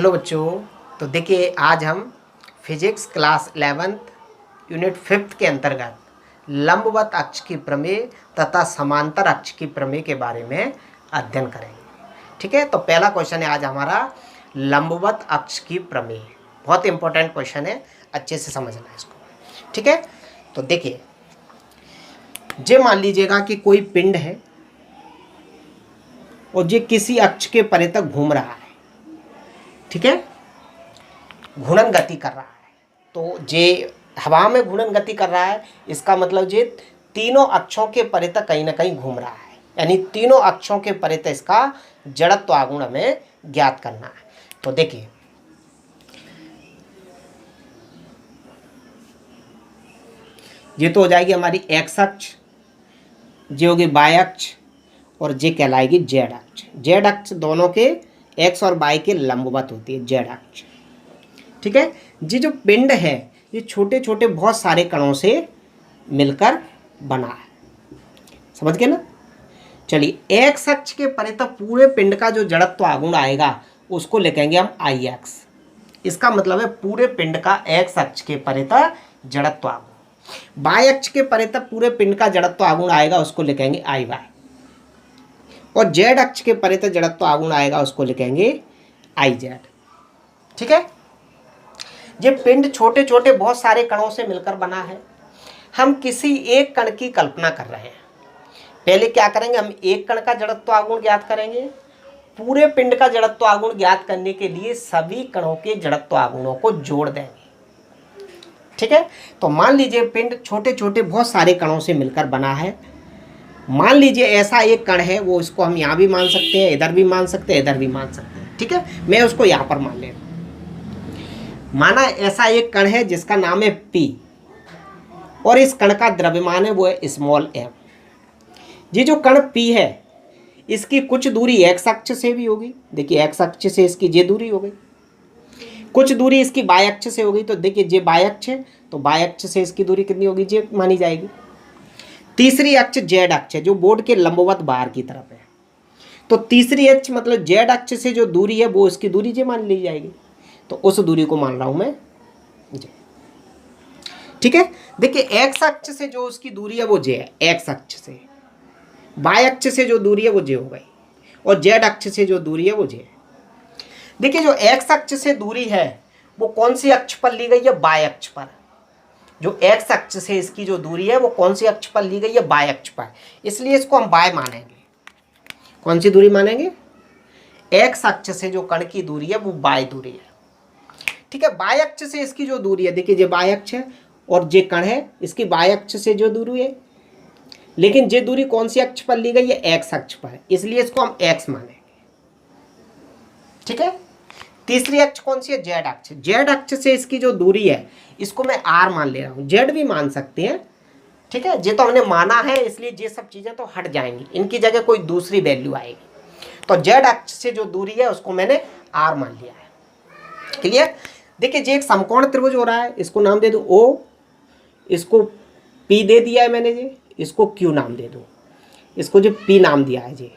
Hello बच्चों। तो देखिए आज हम physics class 11th unit 5th के अंतर्गत लंबवत अक्ष की प्रमेय तथा समांतर अक्ष की प्रमेय के बारे में अध्ययन करेंगे। ठीक है, तो पहला क्वेश्चन है आज हमारा लंबवत अक्ष की प्रमेय। बहुत इंपॉर्टेंट क्वेश्चन है, अच्छे से समझना है इसको। ठीक है, तो देखिए ये मान लीजिएगा कि कोई पिंड है और ये किसी अक्ष के परे तक घूम रहा है। ठीक है, घूर्णन गति कर रहा है। तो ये हवा में घूर्णन गति कर रहा है, इसका मतलब ये तीनों अक्षों के परे तक कहीं ना कहीं घूम रहा है, यानी तीनों अक्षों के परे तक इसका जड़त्व आघूर्ण हमें ज्ञात करना है। तो देखिए ये तो हो जाएगी हमारी एक्स अक्ष, ये होगी वाई अक्ष और ये कहलाएगी जेड अक्ष। जेड अक्ष दोनों के एक्स और वाई के लंबवत होती है जेड अक्ष। ठीक है, ये जो पिंड है ये छोटे छोटे बहुत सारे कणों से मिलकर बना है, समझ गए ना। चलिए एक्स अक्ष के परे तक पूरे पिंड का जो जड़त्व आघूर्ण आएगा उसको लिखेंगे हम आई एक्स। इसका मतलब है पूरे पिंड का एक्स अक्ष के परे तक जड़त्व आघूर्ण। वाई अक्ष के परे तक पूरे पिंड का जड़त्व आघूर्ण आएगा उसको लिखेंगे आई वाई, और जेड अक्ष के परे तक जड़त्व आघूर्ण आएगा उसको लिखेंगे आई जेड। ठीक है, ये पिंड छोटे छोटे बहुत सारे कणों से मिलकर बना है। हम किसी एक कण की कल्पना कर रहे हैं। पहले क्या करेंगे, हम एक कण का जड़त्व आघूर्ण ज्ञात करेंगे। पूरे पिंड का जड़त्व आघूर्ण ज्ञात करने के लिए सभी कणों के जड़त्व आघूर्णों को जोड़ देंगे। ठीक है, तो मान लीजिए पिंड छोटे छोटे बहुत सारे कणों से मिलकर बना है। मान लीजिए ऐसा एक कण है, वो इसको हम यहाँ भी मान सकते हैं, इधर भी मान सकते हैं, इधर भी मान सकते हैं। ठीक है, मैं उसको यहाँ पर मान ले रहा हूँ। माना ऐसा एक कण है जिसका नाम है P और इस कण का द्रव्यमान है वो है स्मॉल m। ये जो कण P है इसकी कुछ दूरी x अक्ष से भी होगी। देखिए x अक्ष से इसकी ये दूरी हो गई, कुछ दूरी इसकी y अक्ष से होगी। तो देखिए ये y अक्ष है, तो y अक्ष से इसकी दूरी कितनी होगी, ये मानी जाएगी। तीसरी अक्ष z अक्ष है जो बोर्ड के लंबवत बाहर की तरफ है, तो तीसरी अक्ष मतलब z अक्ष से जो दूरी है वो इसकी दूरी j मान ली जाएगी। तो उस दूरी को मान रहा हूं मैं j। ठीक है, देखिए x अक्ष से जो उसकी दूरी है वो j है, x अक्ष से। y अक्ष से जो दूरी है वो j हो गई, और z अक्ष से जो दूरी है वो j है। देखिए जो x अक्ष से दूरी है वो कौन सी अक्ष पर ली गई है, y अक्ष पर। जो x अक्ष से इसकी जो दूरी है वो कौन सी अक्ष पर ली गई है, y अक्ष पर, इसलिए इसको हम y मानेंगे। कौन सी दूरी मानेंगे, x अक्ष से जो कण की दूरी है वो y दूरी है। ठीक है, y अक्ष से इसकी जो दूरी है, देखिए ये y अक्ष है और ये कण है, इसकी y अक्ष से जो दूरी है, लेकिन ये दूरी कौन सी अक्ष पर ली गई है, x अक्ष पर, इसलिए इसको हम x मानेंगे। ठीक है, तीसरी अक्ष कौन सी है, z अक्ष। z अक्ष से इसकी जो दूरी है इसको मैं r मान ले रहा हूँ, z भी मान सकते हैं। ठीक है, ये तो हमने माना है इसलिए ये सब चीजें तो हट जाएंगी, इनकी जगह कोई दूसरी वैल्यू आएगी। तो z अक्ष से जो दूरी है उसको मैंने r मान लिया है। क्लियर। देखिए ये एक समकोण त्रिभुज हो रहा है, इसको नाम दे दूं O, इसको P दे दिया है मैंने, जी इसको Q नाम दे दूं, इसको जो P नाम दिया है जी।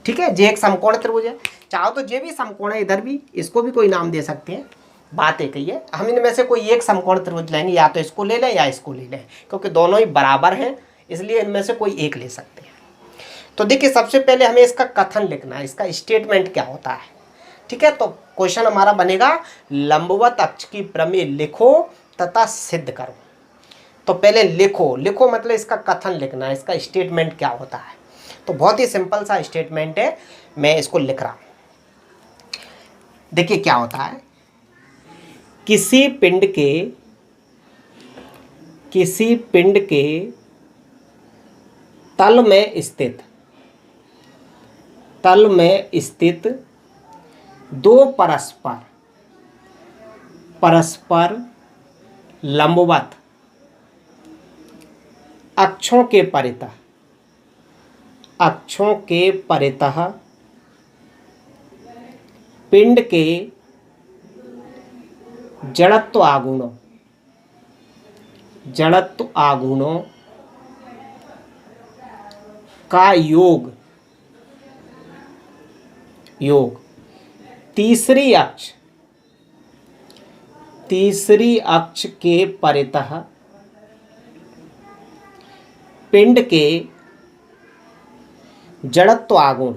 ठीक है, ये एक समकोण त्रिभुज है। चाहो तो ये भी समकोण है, इधर भी, इसको भी कोई नाम दे सकते हैं, बात एक ही है। हम इनमें से कोई एक समकोण त्रिभुज लेंगे, या तो इसको ले लें या इसको ले लें, क्योंकि दोनों ही बराबर हैं, इसलिए इनमें से कोई एक ले सकते हैं। तो देखिए सबसे पहले हमें इसका कथन लिखना है, इसका स्टेटमेंट क्या होता है। ठीक है, तो क्वेश्चन हमारा बनेगा लंबवत अक्ष की प्रमेय लिखो तथा सिद्ध करो। तो पहले लिखो, लिखो मतलब इसका कथन लिखना है, इसका स्टेटमेंट क्या होता है। तो बहुत ही सिंपल सा स्टेटमेंट है, मैं इसको लिख रहा हूं। देखिए क्या होता है, किसी पिंड के तल में स्थित दो परस्पर लंबवत अक्षों के परितः पिंड के जड़त्व आघूर्णों का योग तीसरी अक्ष के परितः पिंड के जड़त्व आघूर्ण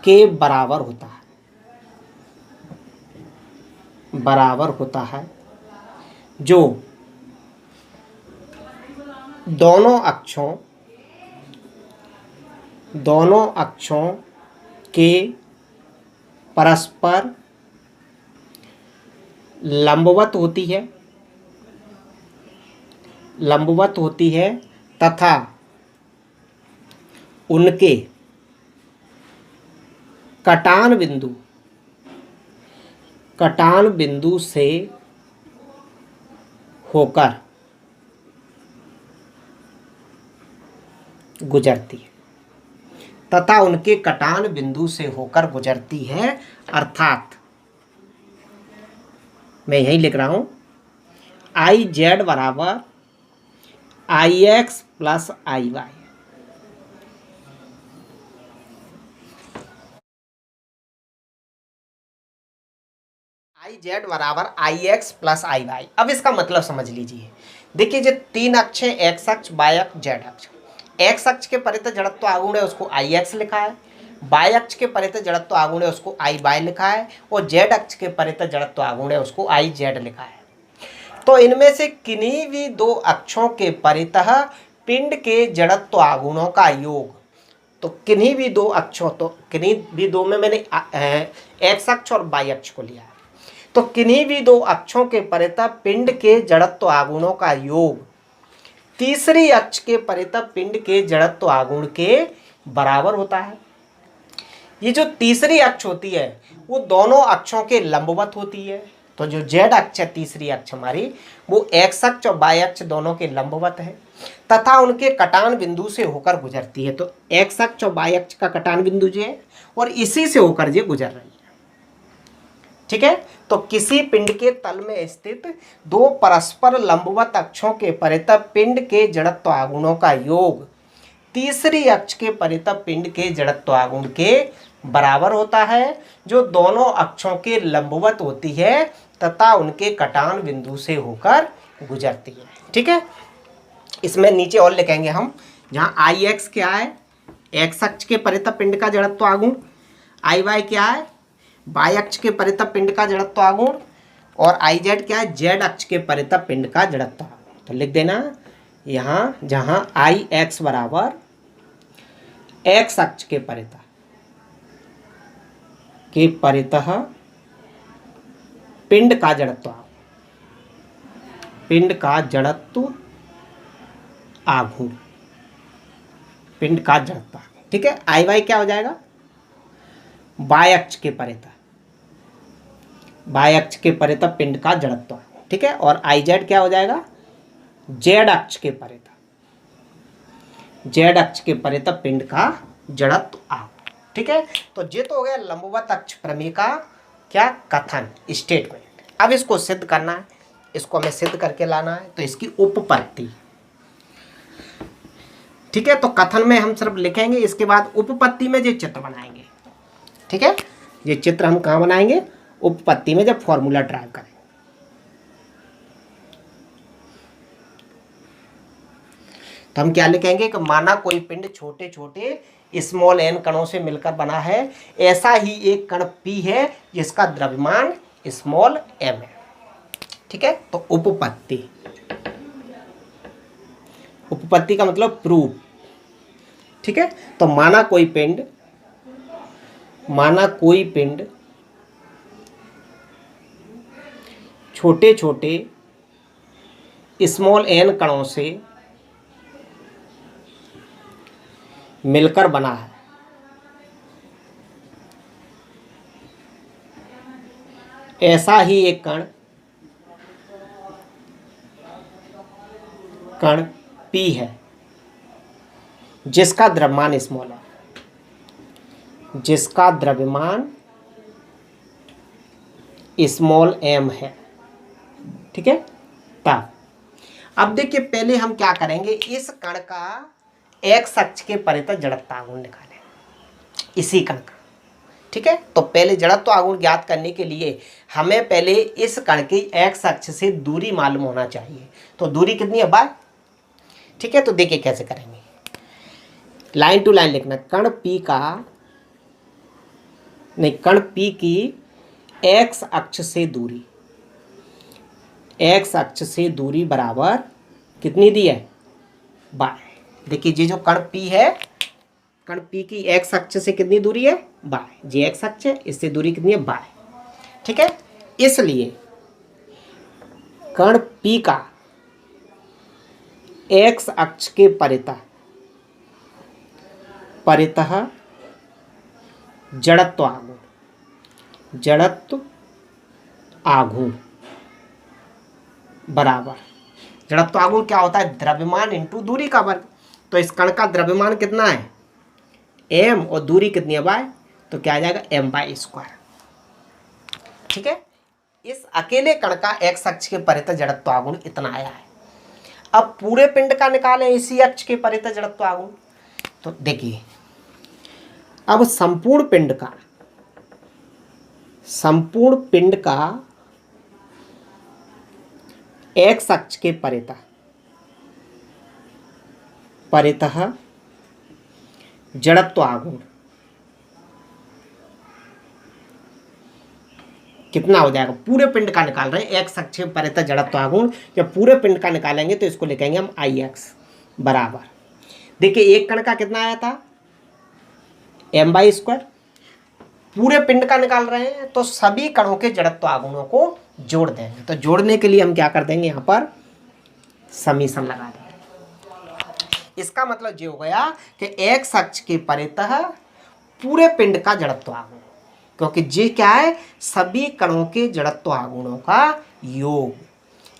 के बराबर होता है जो दोनों अक्षों के परस्पर लंबवत होती है तथा उनके कटान बिंदु से होकर गुजरती है अर्थात मैं यही लिख रहा हूं आई जेड बराबर I X plus I Y. I Z बराबर I X plus I Y. अब इसका मतलब समझ लीजिए। देखिए जो तीन अक्ष है, एक्स अक्ष, वाई अक्ष, जेड अक्ष। एक्स अक्ष के परितः जड़त्व आघूर्ण है उसको आई एक्स लिखा है, वाई अक्ष के परितः जड़त्व आघूर्ण है उसको आई वाई लिखा है, और जेड अक्ष के परितः जड़त्व आघूर्ण है उसको आई जेड लिखा है। तो इनमें से किन्हीं भी दो अक्षों के परितः पिंड के जड़त्व आघूर्णों का योग, तो किन्हीं भी दो अक्षों, तो किन्हीं भी दो में मैंने एक्स अक्ष और वाई अक्ष को लिया है, तो किन्हीं भी दो अक्षों के परितः पिंड के जड़त्व आघूर्णों का योग तीसरी अक्ष के परितः पिंड के जड़त्व आघूर्ण के बराबर होता है। ये जो तीसरी अक्ष होती है वो दोनों अक्षों के लंबवत होती है। तो जो जेड अक्ष है, तीसरी अक्ष हमारी, वो एक्स अक्ष और वाई अक्ष दोनों के लंबवत है तथा उनके कटान बिंदु से होकर गुजरती है। तो एक्स अक्ष और वाई अक्ष का कटान बिंदु ये है और इसी से होकर ये गुजर रही है। ठीक है। तो किसी पिंड के तल में स्थित दो परस्पर लंबवत अक्षों के परितः पिंड के जड़त्व आघूर्णों का योग तीसरी अक्ष के परितः पिंड के जड़त्व आघूर्ण के बराबर होता है, जो दोनों अक्षों के लंबवत होती है तथा उनके कटान बिंदु से होकर गुजरती है। ठीक है। इसमें नीचे और लिखेंगे हम, जहाँ आई एक्स क्या है, एक्स अक्ष के परितः पिंड का जड़त्व आघूर्ण, आई वाई क्या है, वाई अक्ष के परितः पिंड का जड़त्व आघूर्ण, और आई जेड क्या है, जेड अक्ष के परितः पिंड का जड़त्व आघूर्ण। तो लिख देना यहाँ, जहाँ आई एक्स बराबर एक्स अक्ष के परितः पिंड का जड़त्व आघूर्ण, पिंड का जड़त्व। ठीक है। आई वाई क्या हो जाएगा, वाई अक्ष के परितः पिंड का जड़त्व। ठीक है। और आई जेड क्या हो जाएगा, जेड अक्ष के परितः पिंड का जड़त्व आघूर्ण। ठीक है। तो ये तो हो गया लंबवत अक्ष प्रमेय का क्या कथन, स्टेटमेंट। अब इसको सिद्ध करना है, इसको हमें सिद्ध करके लाना है, तो इसकी उपपत्ति। ठीक है। तो कथन में हम सिर्फ लिखेंगे, इसके बाद उपपत्ति में ये चित्र बनाएंगे। ठीक है। ये चित्र हम कहाँ बनाएंगे, उपपत्ति में, जब फॉर्मूला ड्राइव करेंगे। तो हम क्या लिखेंगे कि माना कोई पिंड छोटे छोटे स्मॉल एन कणों से मिलकर बना है, ऐसा ही एक कण P है जिसका द्रव्यमान स्मॉल m है। ठीक है। तो उपपत्ति का मतलब प्रूफ। ठीक है। तो माना कोई पिंड छोटे छोटे स्मॉल n कणों से मिलकर बना है, ऐसा ही एक कण P है जिसका द्रव्यमान स्मॉल है, जिसका द्रव्यमान स्मॉल m है। ठीक है। तब अब देखिए, पहले हम क्या करेंगे, इस कण का एक्स अक्ष के परितः जड़त्व आघूर्ण निकालें इसी कण का। ठीक है, तो पहले जड़त्व आघूर्ण ज्ञात करने के लिए हमें पहले इस कण की एक्स अक्ष से दूरी मालूम होना चाहिए। तो दूरी कितनी है, बाय। ठीक है, तो देखिए कैसे करेंगे। लाइन टू लाइन लिखना, कण P का नहीं, कण P की एक्स अक्ष से दूरी, एक्स अक्ष से दूरी बराबर कितनी दी है, बाय। देखिए ये जो कण P है, कण P की एक्स अक्ष से कितनी दूरी है, बाय। जे एक्स अक्ष है, इससे दूरी कितनी है, बाय। ठीक है, इसलिए कण P का एक्स अक्ष के परितः जड़त्व आघूर्ण, जड़त्व आघूर्ण बराबर, जड़त्व आघूर्ण क्या होता है, द्रव्यमान इंटू दूरी का वर्ग। तो इस कण का द्रव्यमान कितना है, m, और दूरी कितनी है, बाय। तो क्या आ जाएगा, m/2। ठीक है, इस अकेले कण का एक्स अक्ष के परितः जड़त्व आघूर्ण इतना आया है। अब पूरे पिंड का निकालें इसी अक्ष के परितः जड़त्व आघूर्ण। तो देखिए, अब संपूर्ण पिंड का एक्स अक्ष के परितः जड़त्व आघूर्ण कितना हो जाएगा, पूरे पिंड का निकाल रहे हैं, एक्स अक्ष के परितः जड़त्व आघूर्ण। जब पूरे पिंड का निकालेंगे तो इसको लिखेंगे हम Ix बराबर, देखिए एक कण का कितना आया था, m/2। पूरे पिंड का निकाल रहे हैं तो सभी कणों के जड़त्व आघूर्णों को जोड़ देंगे। तो जोड़ने के लिए हम क्या कर देंगे, यहाँ पर समीशन लगा देंगे। इसका मतलब ये हो गया कि एक्स अक्ष के परितः पूरे पिंड का जड़त्व आघूर्ण, क्योंकि ये क्या है, सभी कणों के जड़त्व आघूर्णों का योग।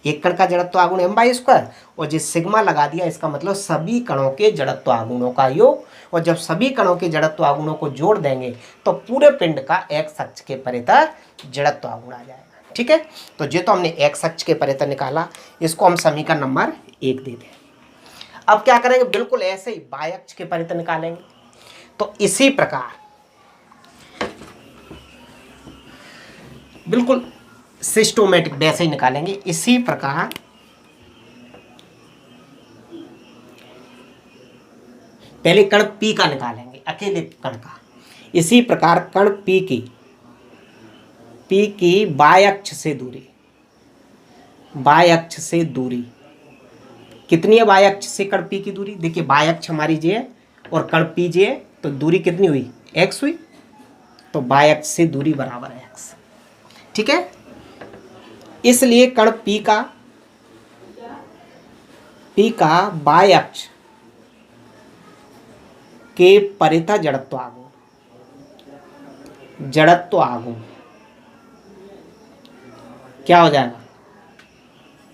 एक कण का जड़त्व आघूर्ण m/2 और जिस सिग्मा लगा दिया, इसका मतलब सभी कणों के जड़त्व आघूर्णों का योग। और जब सभी कणों के जड़त्व आघूर्णों को जोड़ देंगे तो पूरे पिंड का एक्स अक्ष के परितः जड़त्व आघूर्ण आ जाएगा। ठीक है, तो ये तो हमने एक्स अक्ष के परितः निकाला, इसको हम समीकरण नंबर 1 दे दें। अब क्या करेंगे, बिल्कुल ऐसे ही बाह्य अक्ष के परितः निकालेंगे। तो इसी प्रकार बिल्कुल सिस्टोमेटिक वैसे ही निकालेंगे। इसी प्रकार पहले कण P का निकालेंगे, अकेले कण का। इसी प्रकार कण P की बाह्य अक्ष से दूरी कितनी है, बाह्य अक्ष से कण P की दूरी। देखिए बाह्य अक्ष हमारी जे है और कण P जे है, तो दूरी कितनी हुई, x हुई। तो बाह्य अक्ष से दूरी बराबर है x। ठीक है, इसलिए कण P का बाह्य अक्ष के परितः जड़त्व आघूर्ण क्या हो जाएगा,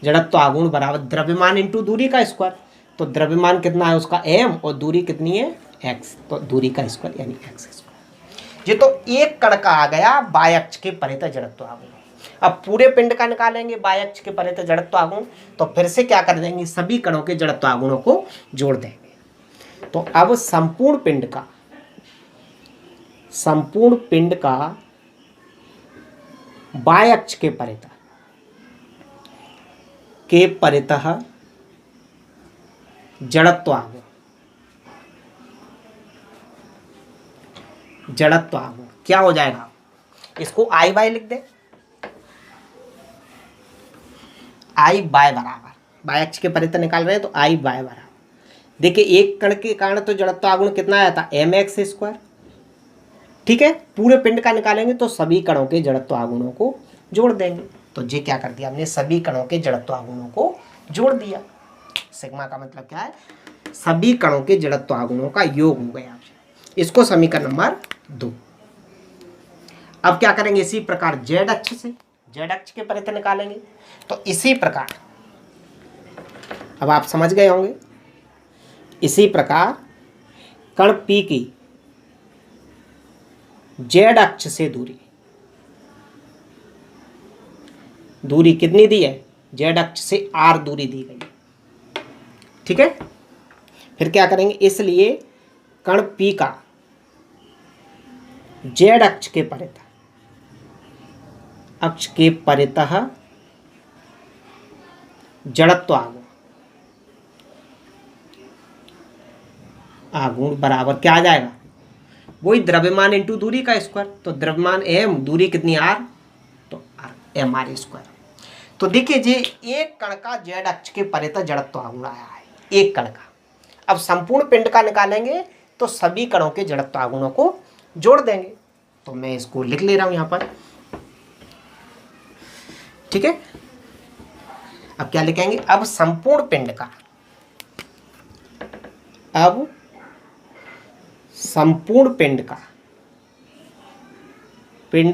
जड़त्व आघूर्ण बराबर द्रव्यमान इंटू दूरी का स्क्वायर। तो द्रव्यमान कितना है उसका m, और दूरी कितनी है x, तो दूरी का स्क्वायर यानी x²। ये तो एक कण का आ गया बाह्य अक्ष के परितः जड़त्व आघूर्ण। अब पूरे पिंड का निकालेंगे बाह्य अक्ष के परितः जड़त्व आघूर्ण, तो फिर से क्या कर देंगे, सभी कणों के जड़त्व आघूर्णों को जोड़ देंगे। तो अब संपूर्ण पिंड का बाह्य अक्ष के परितः जड़त्व आघूर्ण क्या हो जाएगा, इसको I/y लिख दे। I बाय बराबर, बाह्य अक्ष के परितः निकाल रहे हैं तो I बाय बराबर। देखिए एक कण के कारण तो जड़त्व आघूर्ण कितना आया था, mx²। ठीक है, पूरे पिंड का निकालेंगे तो सभी कणों के जड़त्व आघूर्णों को जोड़ देंगे। तो ये क्या कर दिया हमने, सभी कणों के जड़त्व आघूर्णों को जोड़ दिया। सिग्मा का मतलब क्या है, सभी कणों के जड़त्व आघूर्णों का योग हो गया। इसको समीकरण नंबर 2। अब क्या करेंगे, इसी प्रकार z अक्ष के परितः निकालेंगे। तो इसी प्रकार अब आप समझ गए होंगे, इसी प्रकार कण P की z अक्ष से दूरी कितनी दी है, z अक्ष से r दूरी दी गई। ठीक है, फिर क्या करेंगे, इसलिए कण P का जेड अक्ष के परितः जड़त्व आघूर्ण बराबर क्या आ जाएगा, वही द्रव्यमान इंटू दूरी का स्क्वायर। तो द्रव्यमान m, दूरी कितनी r, तो mr स्क्वायर। तो देखिए जी, एक कण का जेड अक्ष के परितः जड़त्व आघूर्ण आया है, एक कण का। अब संपूर्ण पिंड का निकालेंगे तो सभी कणों के जड़त्व आघूर्णों को जोड़ देंगे। तो मैं इसको लिख ले रहा हूं यहां पर, ठीक है। अब क्या लिखेंगे, अब संपूर्ण पिंड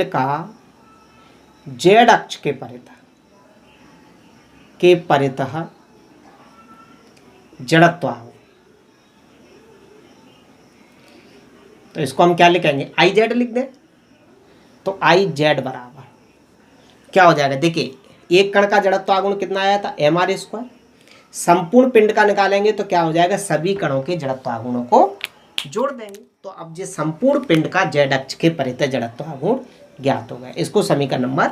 का जेड अक्ष के परितः जड़त्व आघूर्ण। तो इसको हम क्या लिखेंगे, आई जेड लिख दें। तो आई जेड बराबर क्या हो जाएगा, देखिए एक कण का जड़त्व आघूर्ण कितना आया था, mr स्क्वायर। संपूर्ण पिंड का निकालेंगे तो क्या हो जाएगा, सभी कणों के जड़त्व आघूर्णों को जोड़ देंगे। तो अब ये संपूर्ण पिंड का जेड अक्ष के परितः जड़त्व आघूर्ण ज्ञात हो गया। इसको समीकरण नंबर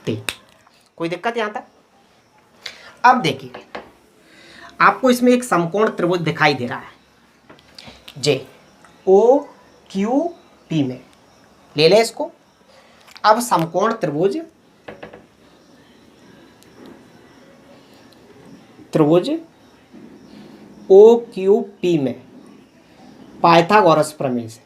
3। कोई दिक्कत यहां तक? अब देखिए, आपको इसमें एक समकोण त्रिभुज दिखाई दे रहा है, जे ओ क्यू पी में ले लें इसको। अब समकोण त्रिभुज ओ क्यू पी में पाइथागोरस प्रमेय से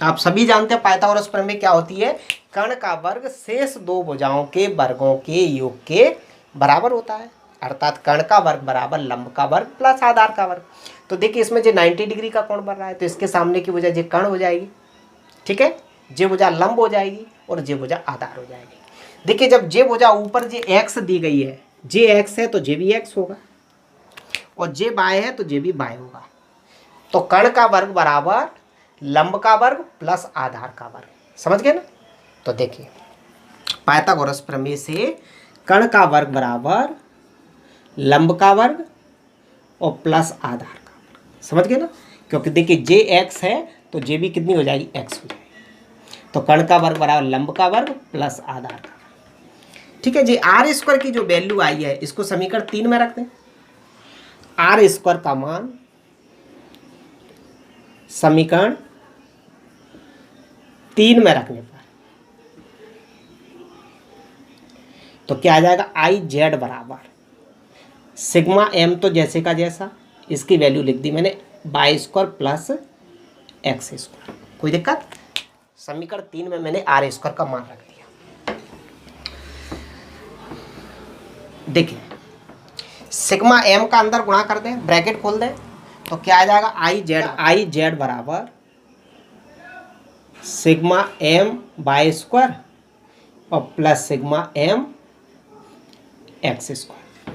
आप सभी जानते हैं पाइथागोरस प्रमेय क्या होती है, कण का वर्ग शेष दो भुजाओं के वर्गों के योग के बराबर होता है। अर्थात कण का वर्ग बराबर लंब का वर्ग प्लस आधार का वर्ग। तो देखिए इसमें जो 90 डिग्री का कोण बन रहा है, तो इसके सामने की भुजा जे कण हो जाएगी, ठीक है, जे भुजा लंब हो जाएगी और जे भुजा आधार हो जाएगी। देखिए जब जे भुजा ऊपर जे एक्स दी गई है, जे एक्स है तो जे भी एक्स होगा, और जे बाय है तो जे भी बाय होगा। तो कण का वर्ग बराबर लंब का वर्ग प्लस आधार का वर्ग, समझ गए ना। तो देखिए पाइथागोरस प्रमेय से कण का वर्ग बराबर लंब का वर्ग और प्लस आधार का वर्ग, समझ गए ना। क्योंकि देखिए जे एक्स है तो जे भी कितनी हो जाएगी, एक्स हो जाएगी। तो कण का वर्ग बराबर लंब का वर्ग प्लस आधार का वर्ग, ठीक है जी। आर स्क्वायर की जो वैल्यू आई है, इसको समीकरण 3 में रख दें। आर स्क्वायर का मान समीकरण 3 में रखने पर तो क्या आ जाएगा, आई जेड बराबर सिग्मा एम, तो जैसे का जैसा, इसकी वैल्यू लिख दी मैंने, Y square plus X square. कोई दिक्कत? समीकरण 3 में मैंने आर स्क्वायर का मान रख दिया। देखिए सिग्मा एम का अंदर गुणा कर दें, ब्रैकेट खोल दें, तो क्या आ जाएगा, आई जेड बराबर सिग्मा एम वाई स्क्वायर और plus sigma M X square,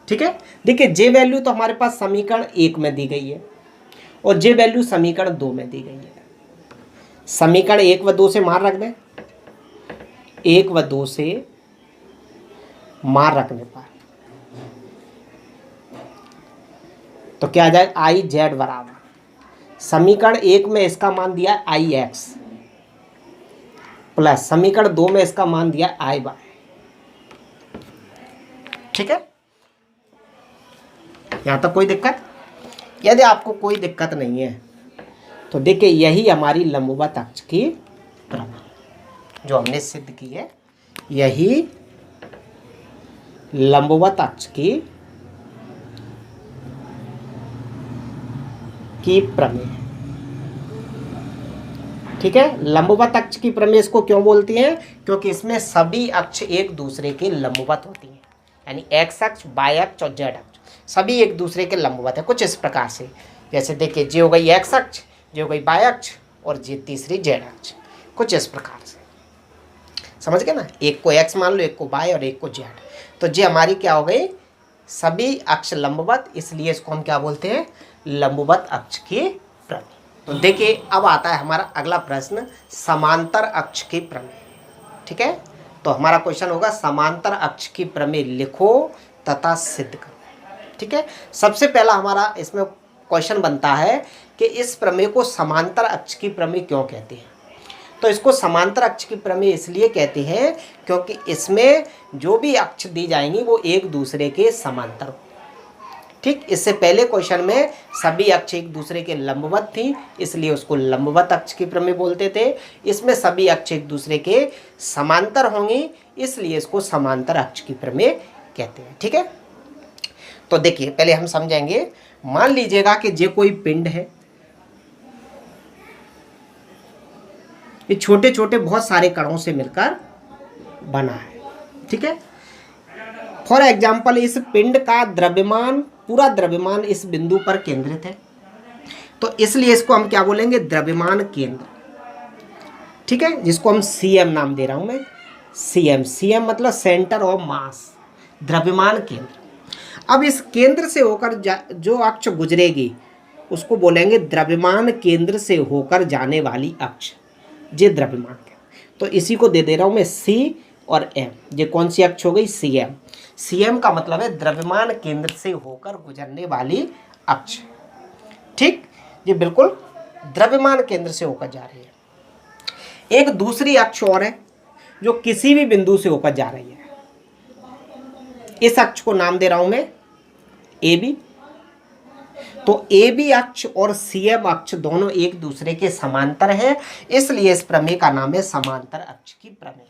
ठीक है। देखिए जे वैल्यू तो हमारे पास समीकरण 1 में दी गई है और जे वैल्यू समीकरण 2 में दी गई है। समीकरण 1 व 2 से मान रख दें, 1 व 2 से मान रखने पर तो क्या आ जाएगा, आई जेड बराबर समीकरण 1 में इसका मान दिया आई एक्स प्लस समीकरण 2 में इसका मान दिया आई वाई, ठीक है। यहां तक कोई दिक्कत? यदि आपको कोई दिक्कत नहीं है तो देखिए यही हमारी लंबवत अक्ष की प्रमेय जो हमने सिद्ध की है, यही लंबवत अक्ष की प्रमेय, ठीक है। लंबवत अक्ष की प्रमेय इसको क्यों बोलती हैं, क्योंकि इसमें सभी अक्ष एक दूसरे के लंबवत होती हैं, यानी एक्स अक्ष, वाई अक्ष और जेड अक्ष सभी एक दूसरे के लंबवत है। कुछ इस प्रकार से, जैसे देखिए जे हो गई एक्स अक्ष, जे हो गई वाई अक्ष और जे तीसरी जेड अक्ष, कुछ इस प्रकार से, समझ गए ना। एक को एक्स मान लो, एक को वाई और एक को जेड, तो जे हमारी क्या हो गई, सभी अक्ष लंबवत, इसलिए इसको हम क्या बोलते हैं, लंबवत अक्ष की प्रमेय। तो देखिए अब आता है हमारा अगला प्रश्न, समांतर अक्ष की प्रमेय, ठीक है। तो हमारा क्वेश्चन होगा समांतर अक्ष की प्रमेय लिखो तथा सिद्ध करो। ठीक है, सबसे पहला हमारा इसमें क्वेश्चन बनता है कि इस प्रमेय को समांतर अक्ष की प्रमेय क्यों कहते हैं। तो इसको समांतर अक्ष की प्रमेय इसलिए कहते हैं क्योंकि इसमें जो भी अक्ष दी जाएंगी वो एक दूसरे के समांतर हो। ठीक, इससे पहले क्वेश्चन में सभी अक्ष एक दूसरे के लंबवत थी, इसलिए उसको लंबवत अक्ष की प्रमेय बोलते थे। इसमें सभी अक्ष एक दूसरे के समांतर होंगी, इसलिए इसको समांतर अक्ष की प्रमेय कहते हैं। ठीक है, तो देखिए पहले हम समझेंगे। मान लीजिएगा कि ये कोई पिंड है, ये छोटे छोटे बहुत सारे कणों से मिलकर बना है। ठीक है, फॉर एग्जाम्पल इस पिंड का द्रव्यमान, पूरा द्रव्यमान इस बिंदु पर केंद्रित है, तो इसलिए इसको हम क्या बोलेंगे, द्रव्यमान केंद्र। ठीक है, जिसको हम सीएम नाम दे रहा हूं मैं, सीएम मतलब सेंटर ऑफ मास, द्रव्यमान केंद्र। अब इस केंद्र से होकर जो अक्ष गुजरेगी उसको बोलेंगे द्रव्यमान केंद्र से होकर जाने वाली अक्ष, ये द्रव्यमान केंद्र। तो इसी को दे दे रहा हूं मैं सी और एम। ये कौन सी अक्ष हो गई, सीएम। सीएम का मतलब है द्रव्यमान केंद्र से होकर गुजरने वाली अक्ष। ठीक, ये बिल्कुल द्रव्यमान केंद्र से होकर जा रही है। एक दूसरी अक्ष और है जो किसी भी बिंदु से होकर जा रही है, इस अक्ष को नाम दे रहा हूं मैं ए बी। तो ए बी अक्ष और सीएम अक्ष दोनों एक दूसरे के समांतर हैं, इसलिए इस प्रमेय का नाम है समांतर अक्ष की प्रमेय।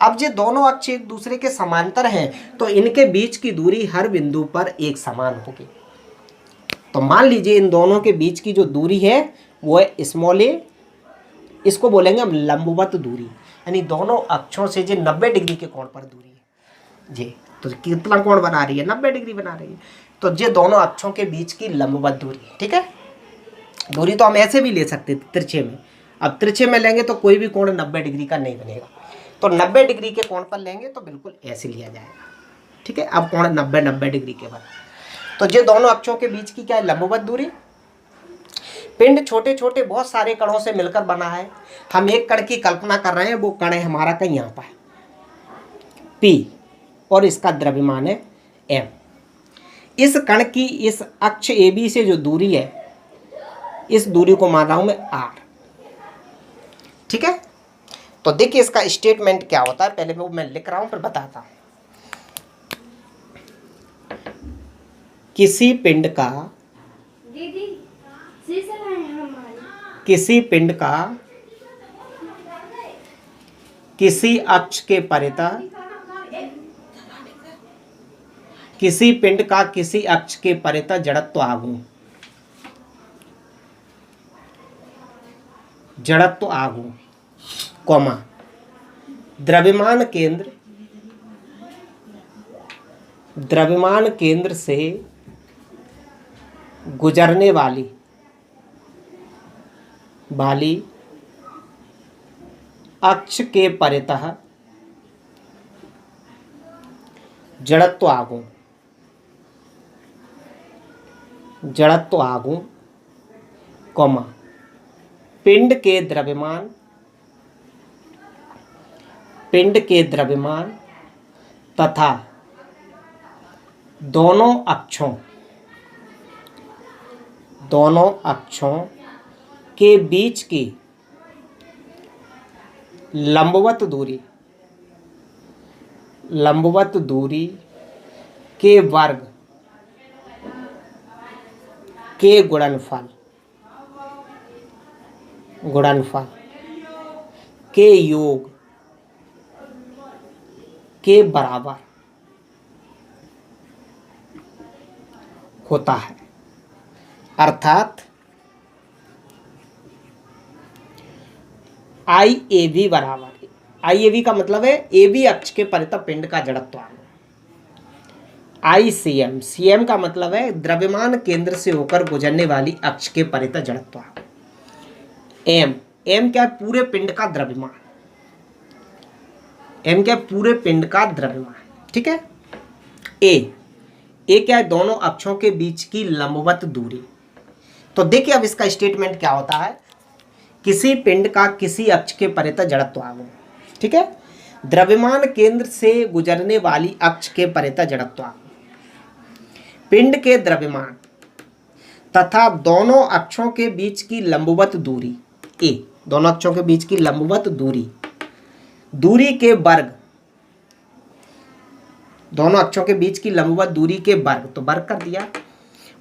अब ये दोनों अक्ष एक दूसरे के समांतर हैं, तो इनके बीच की दूरी हर बिंदु पर एक समान होगी। तो मान लीजिए इन दोनों के बीच की जो दूरी है वो है स्मॉल ए, इसको बोलेंगे हम लंबवत दूरी, यानी दोनों अक्षों से जो 90 डिग्री के कोण पर दूरी है जी। तो कितना कोण बना रही है, 90 डिग्री बना रही है। तो ये दोनों अक्षों के बीच की लंबवत दूरी है। ठीक है, दूरी तो हम ऐसे भी ले सकते थे तिरछे में, अब तिरछे में लेंगे तो कोई भी कोण 90 डिग्री का नहीं बनेगा, तो 90 डिग्री के कोण पर लेंगे तो बिल्कुल ऐसे लिया जाएगा। ठीक है, अब कोण 90 डिग्री के बना। तो ये दोनों अक्षों के बीच की क्या है, लंबवत दूरी। पिंड छोटे छोटे बहुत सारे कणों से मिलकर बना है। हम एक कण की कल्पना कर रहे हैं, वो कण है हमारा कहीं यहाँ पर पी और इसका द्रव्यमान है एम। इस कण की इस अक्ष ए बी से जो दूरी है, इस दूरी को मान रहा हूं मैं आर। ठीक है, तो देखिए इसका स्टेटमेंट क्या होता है, पहले वो मैं लिख रहा हूं फिर बताता हूं। किसी पिंड का किसी अक्ष के परितः, किसी पिंड का किसी अक्ष के परितः जड़त्व आघूर्ण कॉमा द्रव्यमान केंद्र से गुजरने वाली अक्ष के परितः जड़त्व आघूर्ण कॉमा पिंड के द्रव्यमान तथा दोनों अक्षों के बीच की लंबवत दूरी के वर्ग के गुणनफल के योग के बराबर होता है। अर्थात IAV बराबर, IAV का मतलब है AB अक्ष के परितः पिंड का जड़त्व आघूर्ण। ICM, CM का मतलब है द्रव्यमान केंद्र से होकर गुजरने वाली अक्ष के परितः जड़त्व आघूर्ण। M क्या है, पूरे पिंड का द्रव्यमान। M क्या है, पूरे पिंड का द्रव्यमान। ठीक है, A क्या है, दोनों अक्षों के बीच की लंबवत दूरी। तो देखिए अब इसका स्टेटमेंट क्या होता है, किसी पिंड का किसी अक्ष के परितः जड़त्व आघूर्ण। ठीक है, द्रव्यमान केंद्र से गुजरने वाली अक्ष के परितः जड़त्व आघूर्ण, पिंड के द्रव्यमान तथा दोनों अक्षों के बीच की लंबवत दूरी ए, दोनों अक्षों के बीच की लंबवत दूरी के वर्ग, दोनों अक्षों के बीच की लंबवत दूरी के वर्ग, तो वर्ग कर दिया,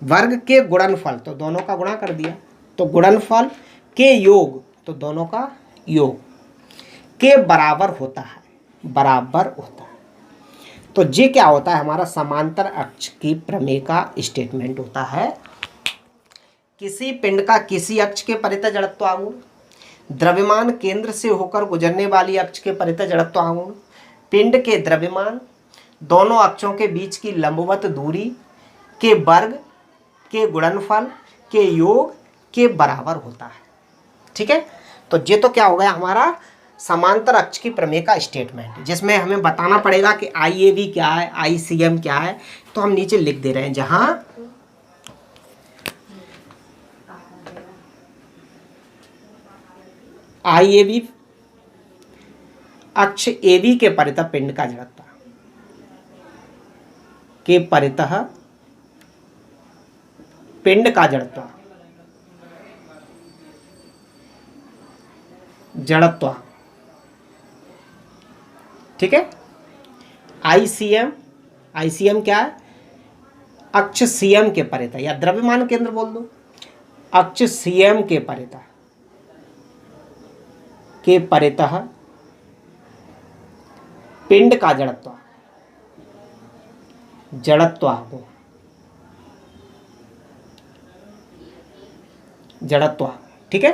वर्ग के गुणनफल, तो दोनों का गुणा कर दिया, तो गुणनफल के योग, तो दोनों का योग के बराबर होता है, बराबर होता है। तो ये क्या होता है, हमारा समांतर अक्ष की प्रमेय का स्टेटमेंट होता है। किसी पिंड का किसी अक्ष के परितः जड़त्व आघूर्ण, द्रव्यमान केंद्र से होकर गुजरने वाली अक्ष के परितः जड़त्व आघूर्ण, पिंड के द्रव्यमान दोनों अक्षों के बीच की लंबवत दूरी के वर्ग के गुणनफल के योग के बराबर होता है। ठीक है, तो ये तो क्या हो गया हमारा समांतर अक्ष की प्रमेय का स्टेटमेंट, जिसमें हमें बताना पड़ेगा कि IAB क्या है, ICM क्या है। तो हम नीचे लिख दे रहे हैं, जहां IAB अक्ष AB के परितः पिंड का जड़त्व के परितः पिंड का जड़त्व ठीक है। ICM क्या है, अक्ष CM के परितः, या द्रव्यमान केंद्र बोल दो, अक्ष CM के परितः पिंड का जड़त्व ठीक है।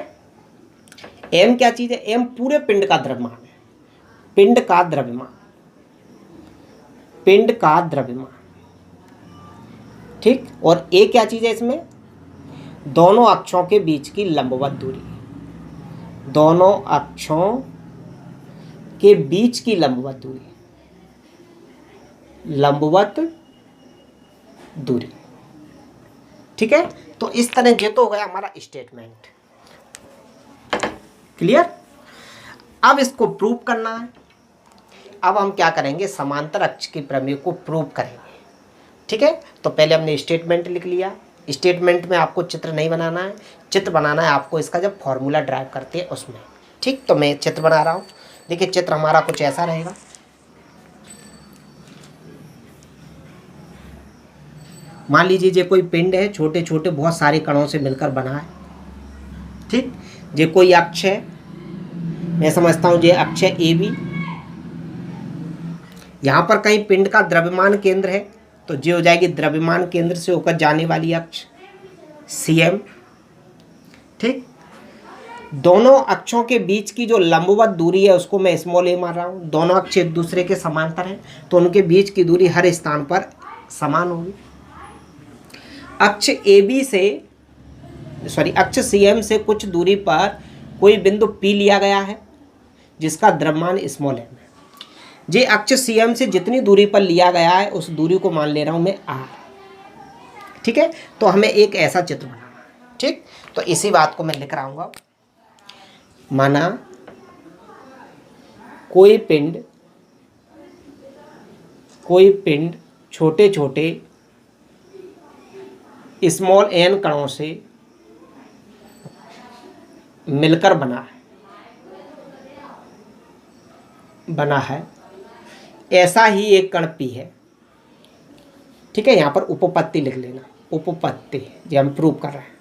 M क्या चीज है, M पूरे पिंड का द्रव्यमान है, पिंड का द्रव्यमान ठीक। और A क्या चीज है, इसमें दोनों अक्षों के बीच की लंबवत दूरी, दोनों अक्षों के बीच की लंबवत दूरी ठीक है। तो इस तरह ये तो हो गया हमारा स्टेटमेंट, क्लियर। अब इसको प्रूव करना है। अब हम क्या करेंगे, समांतर अक्ष की प्रमेय को प्रूव करेंगे। ठीक है, तो पहले हमने स्टेटमेंट लिख लिया। स्टेटमेंट में आपको चित्र नहीं बनाना है, चित्र बनाना है आपको इसका जब फॉर्मूला ड्राइव करते हैं उसमें। ठीक, तो मैं चित्र बना रहा हूँ। देखिए चित्र हमारा कुछ ऐसा रहेगा। मान लीजिए ये कोई पिंड है, छोटे छोटे बहुत सारे कणों से मिलकर बना है। ठीक, ये कोई अक्ष है, मैं समझता हूँ ये अक्ष है AB। यहाँ पर कहीं पिंड का द्रव्यमान केंद्र है, तो ये हो जाएगी द्रव्यमान केंद्र से होकर जाने वाली अक्ष CM। ठीक, दोनों अक्षों के बीच की जो लंबवत दूरी है उसको मैं स्मॉल a मान रहा हूँ। दोनों अक्ष एक दूसरे के समांतर हैं, तो उनके बीच की दूरी हर स्थान पर समान होगी। अक्ष CM से कुछ दूरी पर कोई बिंदु P लिया गया है जिसका द्रव्यमान स्मॉल m है। जे अक्ष CM से जितनी दूरी पर लिया गया है उस दूरी को मान ले रहा हूँ मैं R। ठीक है, तो हमें एक ऐसा चित्र बनाना है। ठीक, तो इसी बात को मैं लिख रहा हूँ। माना कोई पिंड छोटे छोटे स्मॉल n कणों से मिलकर बना है। ऐसा ही एक कण P है। ठीक है, यहाँ पर उपपत्ति लिख लेना, उपपत्ति जो हम प्रूव कर रहे हैं।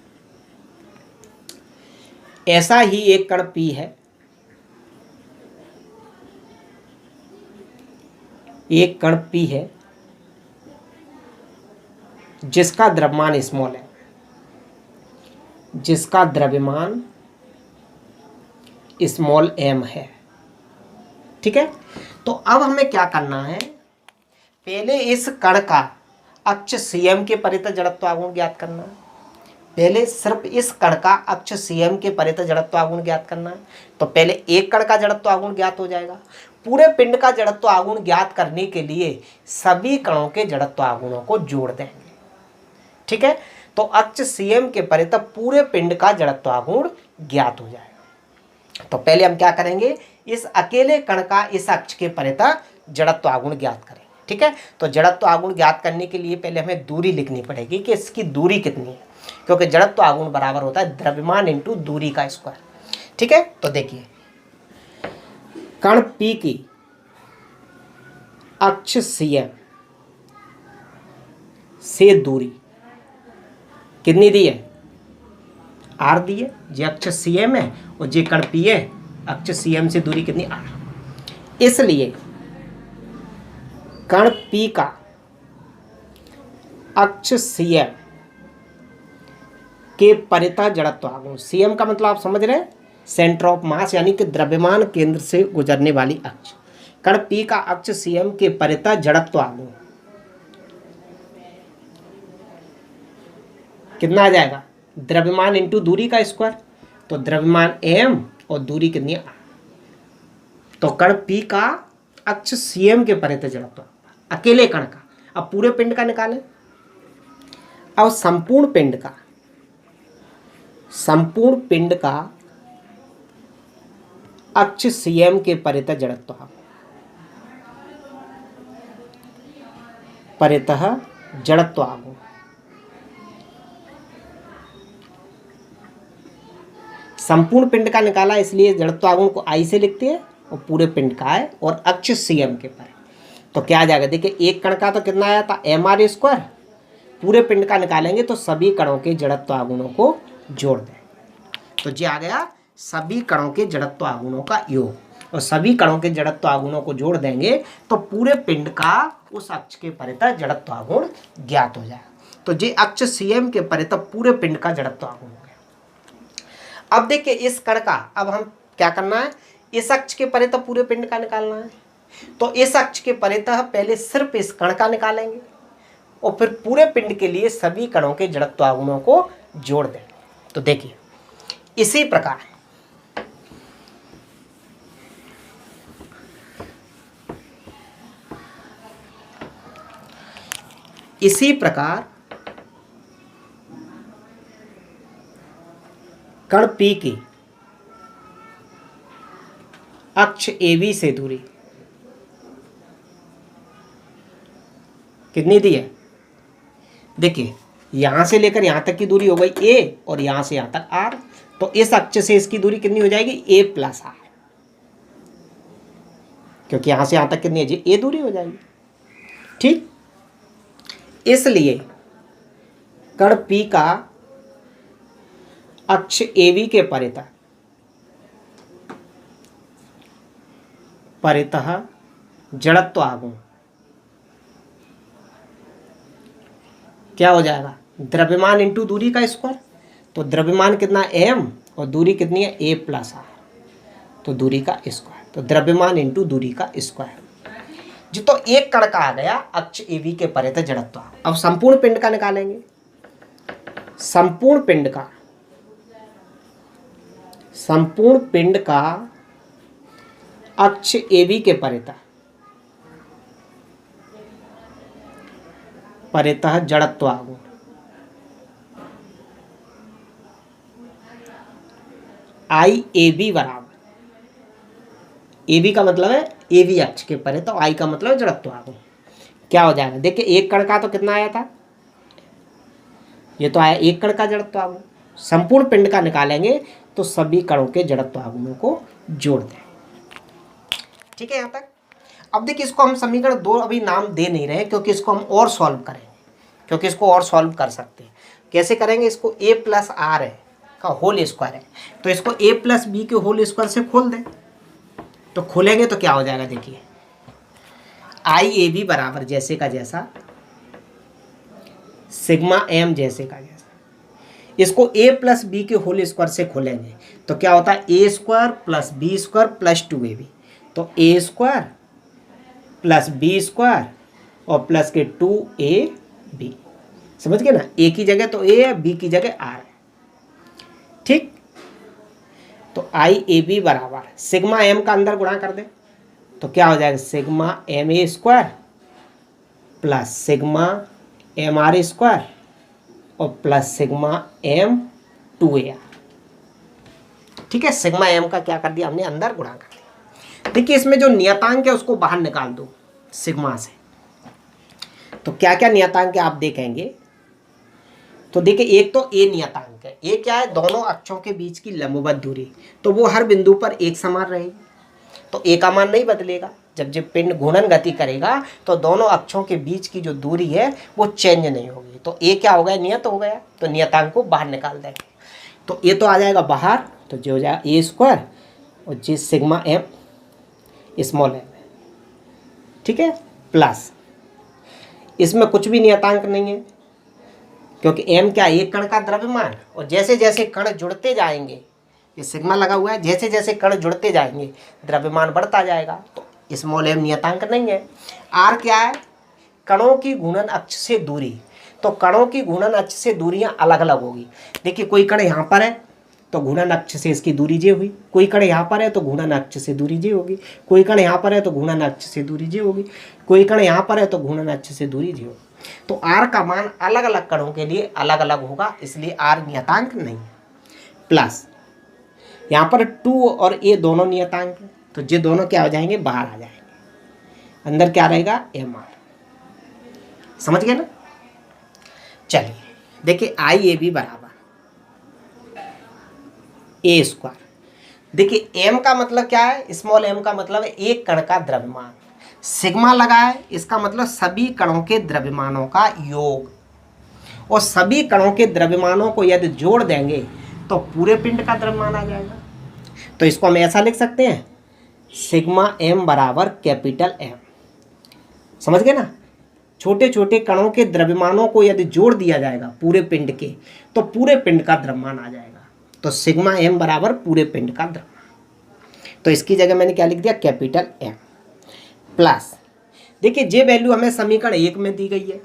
ऐसा ही एक कण P है, एक कण P है जिसका द्रव्यमान स्मॉल है, जिसका द्रव्यमान स्मॉल m है। ठीक है, तो अब हमें क्या करना है, पहले इस कण का अक्ष CM के परितः जड़त्व आघूर्ण ज्ञात करना है। पहले सिर्फ इस कण का अक्ष CM के परितः जड़त्व आघूर्ण ज्ञात करना है। तो पहले एक कण का जड़त्व आघूर्ण ज्ञात हो जाएगा। पूरे पिंड का जड़त्व आघूर्ण ज्ञात करने के लिए सभी कणों के जड़त्व आघूर्णों को जोड़ देंगे। ठीक है, तो अक्ष CM के परितः पूरे पिंड का जड़त्व आघूर्ण ज्ञात हो जाएगा। तो पहले हम क्या करेंगे, इस अकेले कण का इस अक्ष के परितः जड़त्व आघूर्ण ज्ञात करें। ठीक है, तो जड़त्व आघूर्ण ज्ञात करने के लिए पहले हमें दूरी लिखनी पड़ेगी कि इसकी दूरी कितनी है, क्योंकि जड़त्व आघूर्ण बराबर होता है द्रव्यमान इंटू दूरी का स्क्वायर। ठीक है, तो देखिए कण P की अक्ष CM से दूरी कितनी दी है, R दी है। ये अक्ष CM है और ये कण P है, अक्ष CM से दूरी कितनी, R। इसलिए कण P का अक्ष CM के परितः जड़त्व आघूर्ण, CM का मतलब आप समझ रहे हैं, सेंटर ऑफ मास, यानी कि द्रव्यमान केंद्र से गुजरने वाली अक्ष। कण P का अक्ष CM के परितः जड़त्व आघूर्ण कितना आ जाएगा, द्रव्यमान इंटू दूरी का स्क्वायर। तो द्रव्यमान m और दूरी कितनी है, तो कण P का अक्ष CM के परितः जड़त्व अकेले कण का। अब पूरे पिंड का निकालें। अब संपूर्ण पिंड का अक्ष CM के परितः जड़त्व, आघूर्ण। संपूर्ण पिंड का निकाला, इसलिए जड़त्व आघूर्ण को I से लिखते हैं और पूरे पिंड का है और अक्ष CM के पर। तो क्या आ जाएगा, देखिए एक कण का तो कितना आया था mr स्क्वायर, पूरे पिंड का निकालेंगे तो सभी कणों के जड़त्व आघूर्णों को जोड़ दें, तो ये आ गया सभी कणों के जड़त्व आघूर्णों का योग। और सभी कणों के जड़त्व आघूर्णों को जोड़ देंगे तो पूरे पिंड का उस अक्ष के परितः जड़त्व आघूर्ण ज्ञात हो जाएगा। तो ये अक्ष CM के परितः पूरे पिंड का जड़त्व आघूर्ण हो गया। अब देखिए इस कण का, अब हम क्या करना है, इस अक्ष के परितः पूरे पिंड का निकालना है। तो इस अक्ष के परितः पहले सिर्फ इस कण का निकालेंगे और फिर पूरे पिंड के लिए सभी कणों के जड़त्व आघूर्णों को जोड़ देंगे। तो देखिए इसी प्रकार कण P की अक्ष AB से दूरी कितनी दी है, देखिए यहां से लेकर यहां तक की दूरी हो गई A और यहां से यहां तक R। तो इस अक्ष से इसकी दूरी कितनी हो जाएगी, A प्लस R, क्योंकि यहां से यहां तक कितनी है जी, A दूरी हो जाएगी। ठीक, इसलिए कण P का अक्ष AB के परितः जड़त्व आघूर्ण क्या हो जाएगा, द्रव्यमान इंटू दूरी का स्क्वायर। तो द्रव्यमान कितना m और दूरी कितनी है A प्लस R, तो दूरी का स्क्वायर, तो द्रव्यमान इंटू दूरी का स्क्वायर। जो तो एक कण का आ गया अक्ष AB के परितः जड़त्व। अब संपूर्ण पिंड का निकालेंगे। संपूर्ण पिंड का अक्ष AB के परितः जड़त्व आघूर्ण IAB बराबर, AB का मतलब है AB अक्ष के परितः, I का मतलब जड़त्व आघूर्ण। क्या हो जाएगा, देखिए एक कण का तो कितना आया था, ये तो आया एक कण का जड़त्व आघूर्ण। संपूर्ण पिंड का निकालेंगे तो सभी कणों के जड़त्व आघूर्णों को जोड़ दें। ठीक है यहाँ तक। अब देखिए इसको हम समीकरण 2 अभी नाम दे नहीं रहे क्योंकि इसको हम और सॉल्व करेंगे, क्योंकि इसको और सॉल्व कर सकते हैं। कैसे करेंगे, इसको A प्लस R है का होल स्क्वायर है, तो इसको A प्लस B के होल स्क्वायर से खोल दें। तो खोलेंगे तो क्या हो जाएगा, देखिए IAB बराबर जैसे का जैसा सिग्मा M जैसे का जैसा। इसको A प्लस B के होल स्क्वायर से खोलेंगे तो क्या होता है, A square plus B square plus 2AB। तो A square plus B square और प्लस के 2AB, समझ गए ना। A की जगह तो A है, B की जगह R है। ठीक, तो IAB बराबर सिग्मा M का अंदर गुणा कर दे तो क्या हो जाएगा, sigma MA square plus sigma MR square और प्लस सिग्मा M2AR। ठीक है, सिग्मा M का क्या कर दिया हमने, अंदर गुणा कर दिया। देखिए इसमें जो नियतांक है उसको बाहर निकाल दो सिग्मा से। तो क्या क्या नियतांक है आप देखेंगे। तो देखिए एक तो ए नियतांक है। ए क्या है, दोनों अक्षों के बीच की लंबवत दूरी, तो वो हर बिंदु पर एक समान रहेगी, तो ए का मान नहीं बदलेगा। जब जब पिंड घूर्णन गति करेगा तो दोनों अक्षों के बीच की जो दूरी है वो चेंज नहीं होगी, तो ए क्या हो गया, नियत हो गया। तो नियतांक को बाहर निकाल देंगे, तो ए तो आ जाएगा बाहर, तो जो हो जाएगा ए स्क्वायर और जी सिग्मा एम स्मॉल एम, ठीक है, प्लस इसमें कुछ भी नियतांक नहीं है क्योंकि m क्या, एक कण का द्रव्यमान, और जैसे जैसे कण जुड़ते जाएंगे, ये सिग्मा लगा हुआ है, जैसे जैसे कण जुड़ते जाएंगे द्रव्यमान बढ़ता जाएगा, तो स्मॉल m नियतांक नहीं है। r क्या है, कणों की घूर्णन अक्ष से दूरी, तो कणों की घूर्णन अक्ष से दूरियां अलग अलग होगी। देखिए कोई कण यहाँ पर है तो घूर्णन अक्ष से इसकी दूरी जे हुई, कोई कण यहाँ पर है तो घूर्णन अक्ष से दूरी जे होगी, कोई कण यहाँ पर है तो घूर्णन अक्ष से दूरी जे होगी, कोई कण यहाँ पर है तो घूर्णन अक्ष से दूरी जे होगी। तो r का मान अलग अलग कणों के लिए अलग अलग होगा, इसलिए r नियतांक नहीं है। प्लस यहाँ पर 2 और a दोनों नियतांक है, तो ये दोनों क्या हो जाएंगे, बाहर आ जाएंगे, अंदर क्या रहेगा, mr। समझ गए ना। चलिए देखिए आई ए बी बराबर ए स्क्वायर। देखिए m का मतलब क्या है, स्मॉल m का मतलब है एक कण का द्रव्यमान, सिग्मा लगा है इसका मतलब सभी कणों के द्रव्यमानों का योग, और सभी कणों के द्रव्यमानों को यदि जोड़ देंगे तो पूरे पिंड का द्रव्यमान आ जाएगा। तो इसको हम ऐसा लिख सकते हैं, सिग्मा m बराबर कैपिटल M। समझ गए ना, छोटे छोटे कणों के द्रव्यमानों को यदि जोड़ दिया जाएगा पूरे पिंड के तो पूरे पिंड का द्रव्यमान आ जाएगा। तो सिग्मा m बराबर पूरे पिंड का द्रव्यमान, तो इसकी जगह मैंने क्या लिख दिया, कैपिटल M। प्लस देखिए जे वैल्यू हमें समीकरण 1 में दी गई है,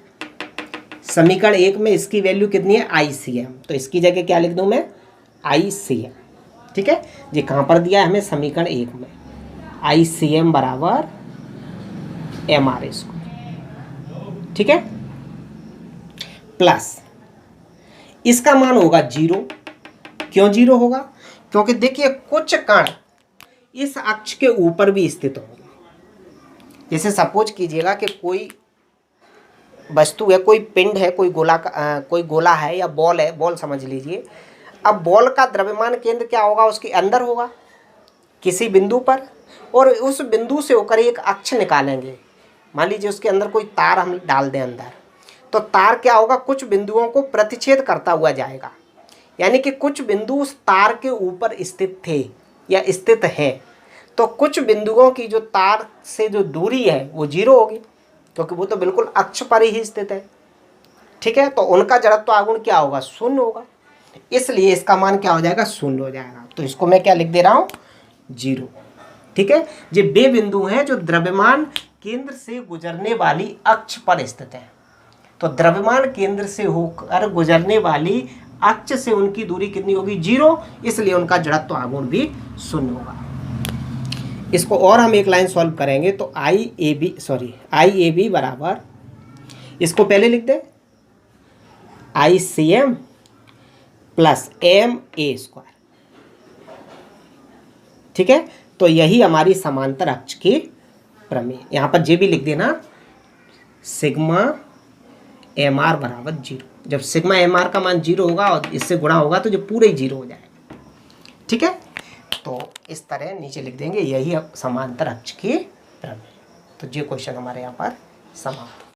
समीकरण 1 में इसकी वैल्यू कितनी है, ICM, तो इसकी जगह क्या लिख दूं मैं, ICM। ठीक है, ये कहाँ पर दिया है हमें, समीकरण 1 में, ICM बराबर MR स्क्वायर। ठीक है, प्लस इसका मान होगा 0। क्यों 0 होगा, क्योंकि देखिए कुछ कण इस अक्ष के ऊपर भी स्थित होंगे। जैसे सपोज कीजिएगा कि कोई वस्तु है, कोई पिंड है, कोई गोला है या बॉल है, बॉल समझ लीजिए। अब बॉल का द्रव्यमान केंद्र क्या होगा, उसके अंदर होगा किसी बिंदु पर, और उस बिंदु से होकर एक अक्ष निकालेंगे। मान लीजिए उसके अंदर कोई तार हम डाल दें अंदर, तो तार क्या होगा, कुछ बिंदुओं को प्रतिच्छेद करता हुआ जाएगा, यानी कि कुछ बिंदु उस तार के ऊपर स्थित थे या स्थित है, तो कुछ बिंदुओं की जो तार से जो दूरी है वो 0 होगी, क्योंकि वो तो बिल्कुल अक्ष पर ही स्थित है। ठीक है, तो उनका जड़त्व आघूर्ण क्या होगा, 0 होगा, इसलिए इसका मान क्या हो जाएगा, 0 हो जाएगा। तो इसको मैं क्या लिख दे रहा हूँ, 0। ठीक है, ये वे बिंदु हैं जो द्रव्यमान केंद्र से गुजरने वाली अक्ष पर स्थित है। तो द्रव्यमान केंद्र से होकर गुजरने वाली अक्ष से उनकी दूरी कितनी होगी, 0, इसलिए उनका जड़त्व आघूर्ण भी 0 होगा। इसको और हम एक लाइन सॉल्व करेंगे, तो आई ए बी बराबर, इसको पहले लिख दे, ICM प्लस MA स्क्वायर। ठीक है, तो यही हमारी समांतर अक्ष की प्रमेय। यहाँ पर जे भी लिख देना, सिग्मा MR बराबर 0। जब सिग्मा MR का मान 0 होगा और इससे गुणा होगा तो जो पूरे ही 0 हो जाएगा। ठीक है, तो इस तरह नीचे लिख देंगे, यही अब समांतर अक्ष की प्रमेय। तो ये क्वेश्चन हमारे यहाँ पर समाप्त।